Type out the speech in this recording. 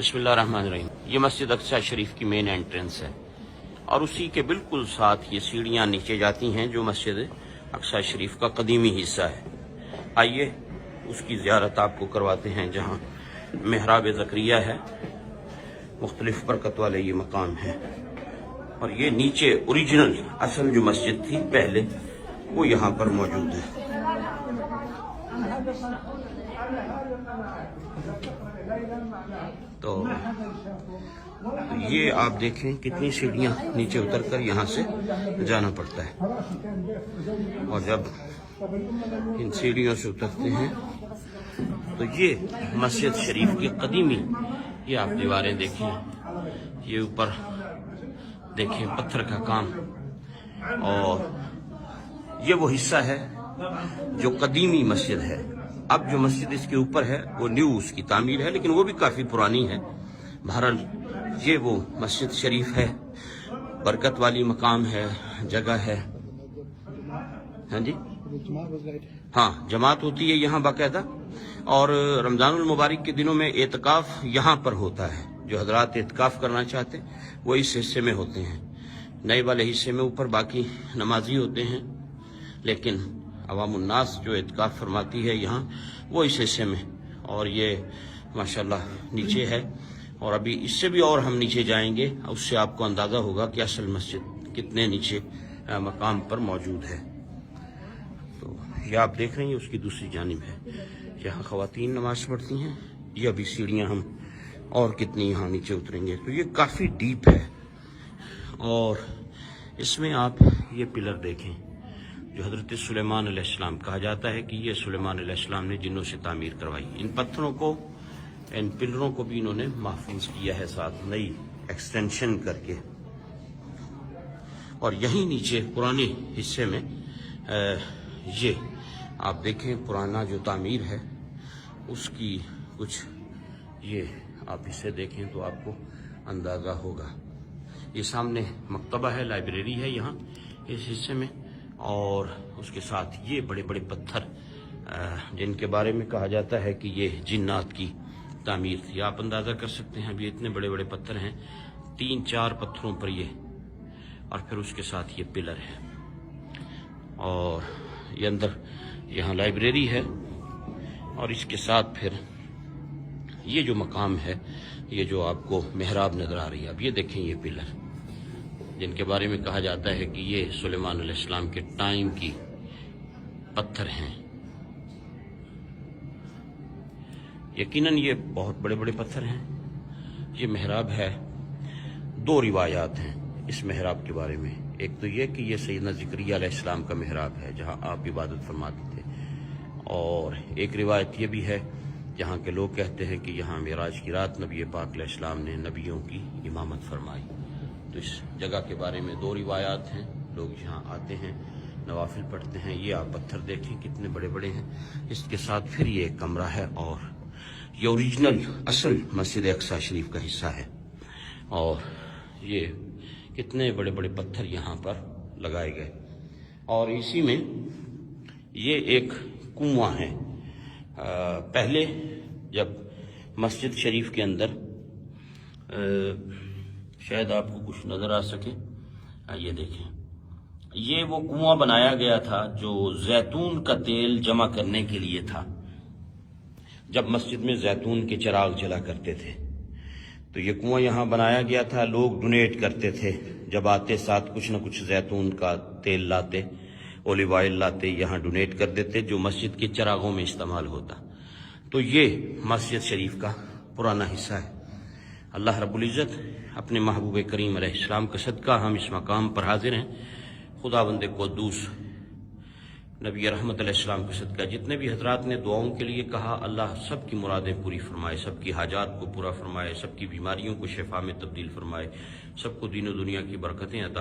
बिस्मिल्लाहिर्रहमानिर्रहीम। ये मस्जिद अक्सा शरीफ की मेन एंट्रेंस है और उसी के बिल्कुल साथ ये सीढ़ियाँ नीचे जाती हैं जो मस्जिद अक्सा शरीफ का कदीमी हिस्सा है। आइए उसकी ज़ियारत आपको करवाते हैं जहाँ मेहराब ज़करिया है, मुख्तलिफ बरकत वाले ये मकाम है। और ये नीचे ओरिजिनल असल जो मस्जिद थी पहले वो यहाँ पर मौजूद है। तो ये आप देखें कितनी सीढ़ियाँ नीचे उतरकर यहाँ से जाना पड़ता है। और जब इन सीढ़ियों से उतरते हैं तो ये मस्जिद शरीफ की कदीमी, ये आप दीवारें देखें, ये ऊपर देखें पत्थर का काम, और ये वो हिस्सा है जो कदीमी मस्जिद है। अब जो मस्जिद इसके ऊपर है वो न्यू उसकी तामीर है, लेकिन वो भी काफ़ी पुरानी है। बहरहाल ये वो मस्जिद शरीफ है, बरकत वाली मकाम है, जगह है। हाँ जी, हाँ, जमात होती है यहाँ बाकायदा। और रमज़ानुल मुबारक के दिनों में एतकाफ़ यहाँ पर होता है। जो हजरात एतकाफ़ करना चाहते हैं वो इस हिस्से में होते हैं, नए वाले हिस्से में ऊपर बाकी नमाजी होते हैं, लेकिन अवामुन्नास जो एतकाफ़ फरमाती है यहाँ वो इस हिस्से में। और ये माशाल्लाह नीचे है, और अभी इससे भी और हम नीचे जाएंगे, उससे आपको अंदाज़ा होगा कि असल मस्जिद कितने नीचे मकाम पर मौजूद है। तो ये आप देख रहे हैं उसकी दूसरी जानिब है, यहाँ ख़वातीन नमाज पढ़ती हैं। ये अभी सीढ़ियाँ हम और कितनी यहाँ नीचे उतरेंगे। तो ये काफ़ी डीप है, और इसमें आप ये पिलर देखें जो हज़रत सुलेमान अलैहिस्सलाम, कहा जाता है कि ये सुलेमान अलैहिस्सलाम ने जिन्नों से तामीर करवाई। इन पत्थरों को, इन पिलरों को भी इन्होंने महफूज किया है साथ नई एक्सटेंशन करके। और यहीं नीचे पुराने हिस्से में ये आप देखें पुराना जो तामीर है उसकी कुछ, ये आप इसे देखें तो आपको अंदाज़ा होगा। ये सामने मकतबा है, लाइब्रेरी है यहाँ इस हिस्से में, और उसके साथ ये बड़े बड़े पत्थर जिनके बारे में कहा जाता है कि ये जिन्नात की तामीर थी। आप अंदाज़ा कर सकते हैं, अभी इतने बड़े बड़े पत्थर हैं, 3-4 पत्थरों पर ये, और फिर उसके साथ ये पिलर है। और ये अंदर यहाँ लाइब्रेरी है, और इसके साथ फिर ये जो मकाम है, ये जो आपको मेहराब नज़र आ रही है, अब ये देखें ये पिलर जिनके बारे में कहा जाता है कि ये सुलेमान अलैहिस्सलाम के टाइम की पत्थर हैं। यकीनन ये बहुत बड़े बड़े पत्थर हैं। ये मेहराब है। 2 रिवायात हैं इस मेहराब के बारे में। एक तो ये कि ये सैयदना ज़करिया अलैहिस्सलाम का मेहराब है जहाँ आप इबादत फरमाते थे, और एक रिवायत ये भी है जहाँ के लोग कहते हैं कि यहाँ मेराज की रात नबी पाक अलैहिस्सलाम ने नबियों की इमामत फरमाई। तो इस जगह के बारे में 2 रिवायात हैं। लोग यहाँ आते हैं, नवाफिल पढ़ते हैं। ये आप पत्थर देखें कितने बड़े बड़े हैं। इसके साथ फिर ये एक कमरा है, और ये ओरिजिनल असल मस्जिद अक्सा शरीफ का हिस्सा है। और ये कितने बड़े बड़े पत्थर यहाँ पर लगाए गए। और इसी में ये एक कुआं है। पहले जब मस्जिद शरीफ के अंदर, शायद आपको कुछ नज़र आ सके, ये देखें, ये वो कुआं बनाया गया था जो जैतून का तेल जमा करने के लिए था। जब मस्जिद में जैतून के चिराग जला करते थे तो ये कुआं यहाँ बनाया गया था। लोग डोनेट करते थे, जब आते साथ कुछ न कुछ जैतून का तेल लाते, ओलिव ऑयल लाते, यहाँ डोनेट कर देते जो मस्जिद के चिरागों में इस्तेमाल होता। तो ये मस्जिद शरीफ का पुराना हिस्सा है। अल्लाह रब्बुल इज़्ज़त अपने महबूब करीम अलैहिस्सलाम का सदका हम इस मकाम पर हाजिर हैं। खुदावंद क़ुद्दूस नबी रहमत अलैहिस्सलाम का सदका जितने भी हजरात ने दुआओं के लिए कहा, अल्लाह सब की मुरादें पूरी फरमाए, सबकी हाजात को पूरा फरमाए, सबकी बीमारियों को शिफा में तब्दील फरमाए, सबको दीन और दुनिया की बरकतें अता